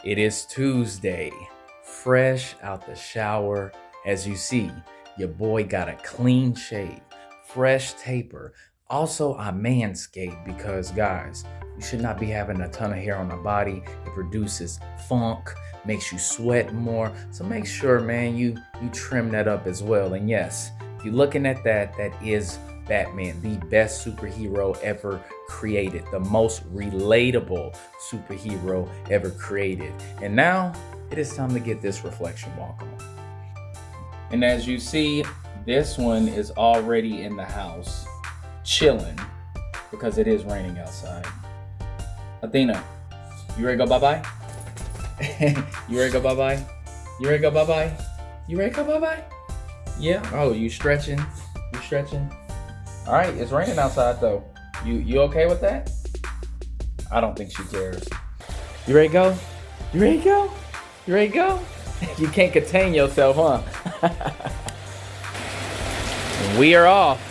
It is Tuesday, fresh out the shower. As you see, your boy got a clean shave, fresh taper. Also, I manscaped because, guys, you should not be having a ton of hair on the body. It produces funk, makes you sweat more. So make sure, man, you trim that up as well. And yes, if you're looking at that, that is Batman, the best superhero ever created, the most relatable superhero ever created. And now it is time to get this reflection walk on. And as you see, this one is already in the house, chilling, because it is raining outside. Athena, you ready to go bye-bye? You ready to go bye-bye? You ready to go bye-bye? You ready to go bye-bye? Yeah? Oh, you stretching? You stretching? All right, it's raining outside though. You okay with that? I don't think she cares. You ready to go? You ready to go? You ready to go? You can't contain yourself, huh? We are off.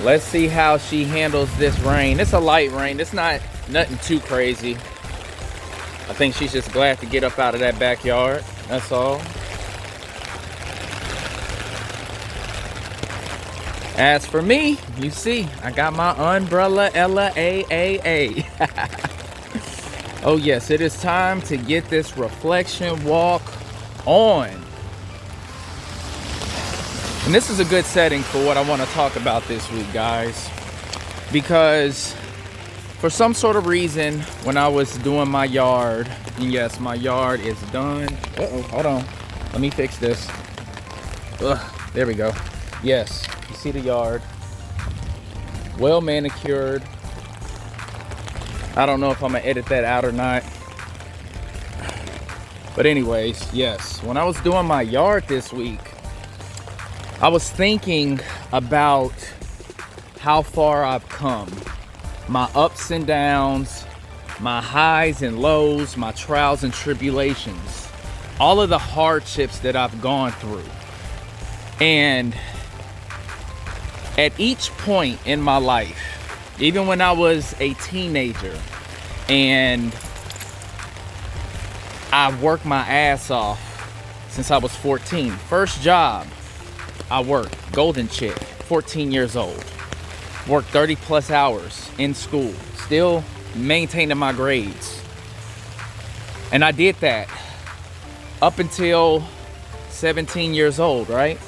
Let's see how she handles this rain. It's a light rain. It's not nothing too crazy. I think she's just glad to get up out of that backyard. That's all. As for me, you see, I got my umbrella, Ella-A-A-A. Oh yes, it is time to get this reflection walk on. And this is a good setting for what I want to talk about this week, guys. Because for some sort of reason, when I was doing my yard, and yes, my yard is done. Uh-oh, hold on. Let me fix this. Ugh, there we go. Yes. You see the yard, well manicured. I don't know if I'm gonna edit that out or not. But anyways, yes, when I was doing my yard this week, I was thinking about how far I've come. My ups and downs, my highs and lows, my trials and tribulations. All of the hardships that I've gone through. And at each point in my life, even when I was a teenager and I worked my ass off since I was 14. First job I worked, Golden Chick, 14 years old. Worked 30 plus hours in school, still maintaining my grades. And I did that up until 17 years old, right?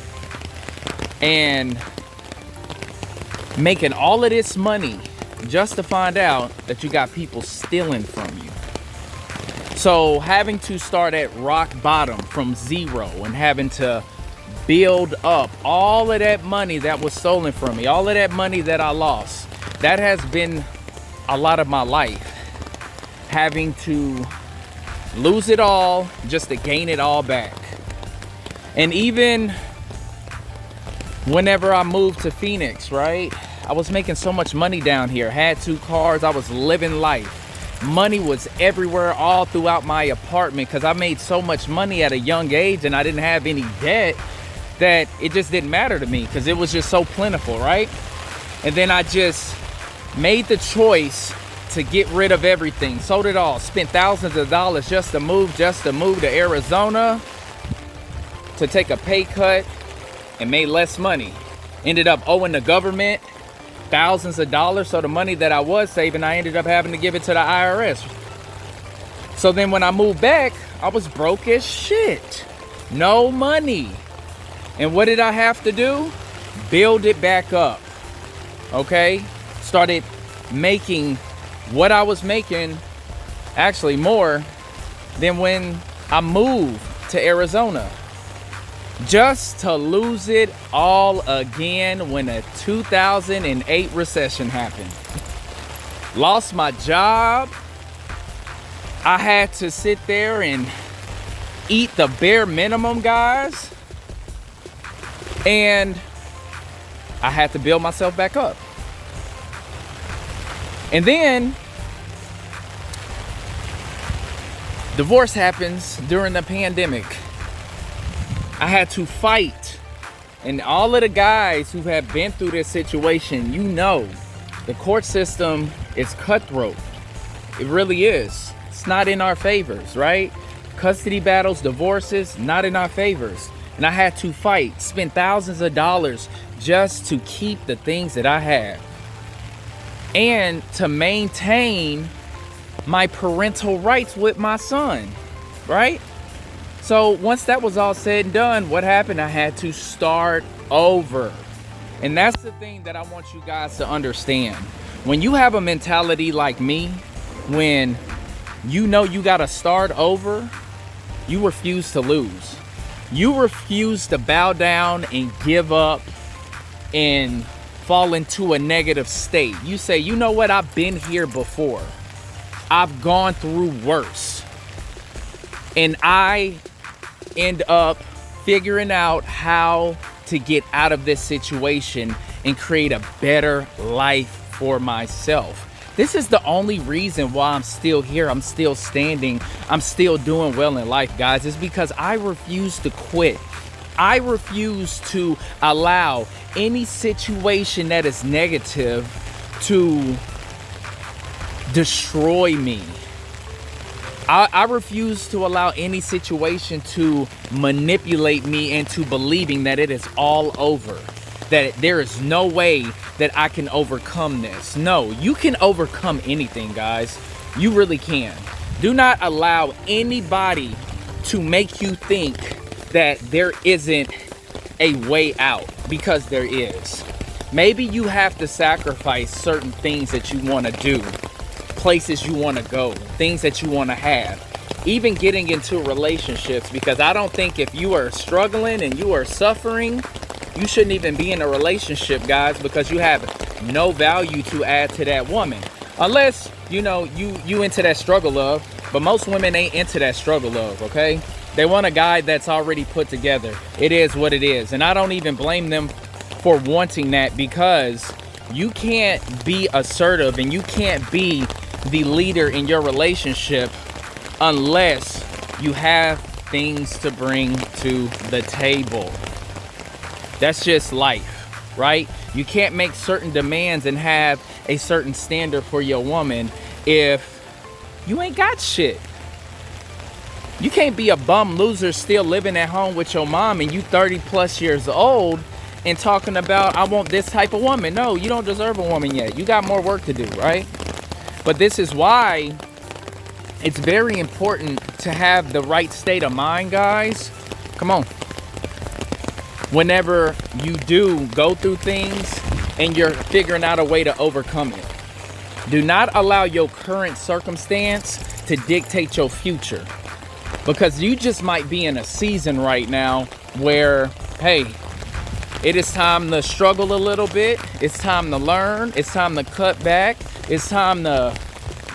And making all of this money just to find out that you got people stealing from you. So having to start at rock bottom from zero and having to build up all of that money that was stolen from me, all of that money that I lost, that has been a lot of my life. Having to lose it all just to gain it all back. And even whenever I moved to Phoenix, right? I was making so much money down here. Had 2 cars. I was living life. Money was everywhere all throughout my apartment because I made so much money at a young age and I didn't have any debt that it just didn't matter to me because it was just so plentiful, right? And then I just made the choice to get rid of everything. Sold it all. Spent thousands of dollars just to move to Arizona, to take a pay cut, and made less money. Ended up owing the government thousands of dollars. So the money that I was saving, I ended up having to give it to the IRS. So then when I moved back, I was broke as shit. No money. And what did I have to do? Build it back up. Okay? Started making what I was making, actually more than when I moved to Arizona. Just to lose it all again when a 2008 recession happened. Lost my job. I had to sit there and eat the bare minimum, guys. And I had to build myself back up. And then divorce happens during the pandemic. I had to fight. And all of the guys who have been through this situation, you know, the court system is cutthroat. It really is. just not in our favors, right? Custody battles, divorces, not in our favors. And I had to fight, spend thousands of dollars just to keep the things that I have. And to maintain my parental rights with my son, right? So once that was all said and done, what happened? I had to start over. And that's the thing that I want you guys to understand. When you have a mentality like me, when you know you gotta start over, you refuse to lose. You refuse to bow down and give up and fall into a negative state. You say, you know what, I've been here before. I've gone through worse. And I end up figuring out how to get out of this situation and create a better life for myself. This is the only reason why I'm still here. I'm still standing. I'm still doing well in life, guys. It's because I refuse to quit. I refuse to allow any situation that is negative to destroy me. I refuse to allow any situation to manipulate me into believing that it is all over, that there is no way that I can overcome this. No, you can overcome anything, guys. You really can. Do not allow anybody to make you think that there isn't a way out, because there is. Maybe you have to sacrifice certain things that you want to do, places you want to go, things that you want to have, even getting into relationships, because I don't think if you are struggling and you are suffering, you shouldn't even be in a relationship, guys, because you have no value to add to that woman. Unless, you know, you into that struggle love, but most women ain't into that struggle love, okay? They want a guy that's already put together. It is what it is. And I don't even blame them for wanting that, because you can't be assertive and you can't be the leader in your relationship unless you have things to bring to the table. That's just life, right? You can't make certain demands and have a certain standard for your woman if you ain't got shit. You can't be a bum loser still living at home with your mom and you 30 plus years old and talking about, I want this type of woman. No, you don't deserve a woman yet. You got more work to do, right? But this is why it's very important to have the right state of mind, guys. Come on. Whenever you do go through things and you're figuring out a way to overcome it. Do not allow your current circumstance to dictate your future. Because you just might be in a season right now where, hey, it is time to struggle a little bit. It's time to learn. It's time to cut back. It's time to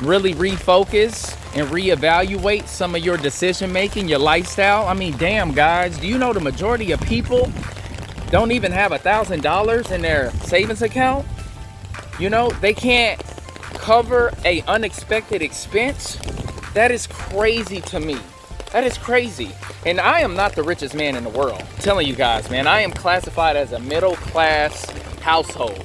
really refocus and reevaluate some of your decision making, your lifestyle. I mean, damn, guys, do you know the majority of people don't even have $1,000 in their savings account? You know, they can't cover a unexpected expense. That is crazy to me. That is crazy. And I am not the richest man in the world. I'm telling you guys, man, I am classified as a middle class household.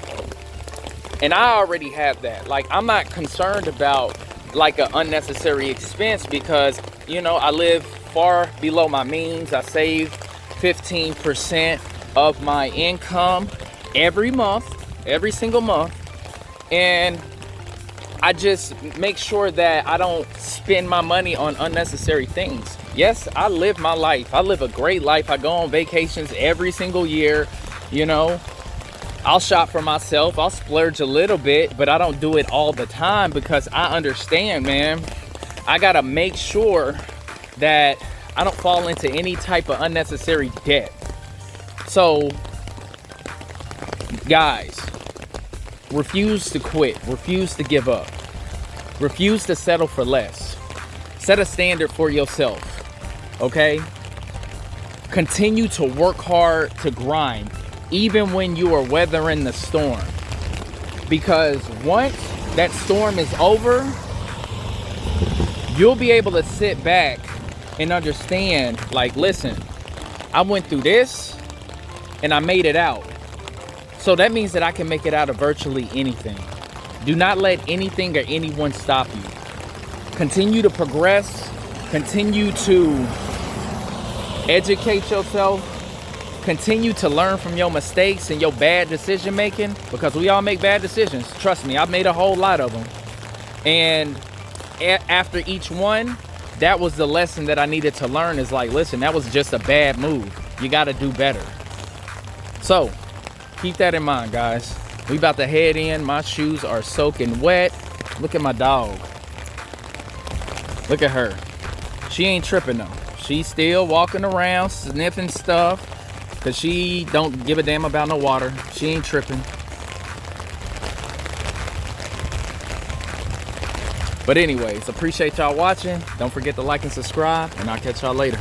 And I already have that. Like, I'm not concerned about like an unnecessary expense because, you know, I live far below my means. I save 15% of my income every month, every single month. And I just make sure that I don't spend my money on unnecessary things. Yes, I live my life. I live a great life. I go on vacations every single year. You know, I'll shop for myself. I'll splurge a little bit, but I don't do it all the time because I understand, man, I gotta make sure that I don't fall into any type of unnecessary debt. So, guys, refuse to quit. Refuse to give up. Refuse to settle for less. Set a standard for yourself, okay? Continue to work hard, to grind, even when you are weathering the storm. Because once that storm is over, you'll be able to sit back and understand, like, listen, I went through this and I made it out. So that means that I can make it out of virtually anything. Do not let anything or anyone stop you. Continue to progress. Continue to educate yourself. Continue to learn from your mistakes and your bad decision making, because we all make bad decisions. Trust me, I've made a whole lot of them. And after each one, that was the lesson that I needed to learn, is like, listen, that was just a bad move. You got to do better. So keep that in mind, guys. We about to head in. My shoes are soaking wet. Look at my dog. Look at her. She ain't tripping though. She's still walking around sniffing stuff, because she don't give a damn about no water. She ain't tripping. But anyways, appreciate y'all watching. Don't forget to like and subscribe, and I'll catch y'all later.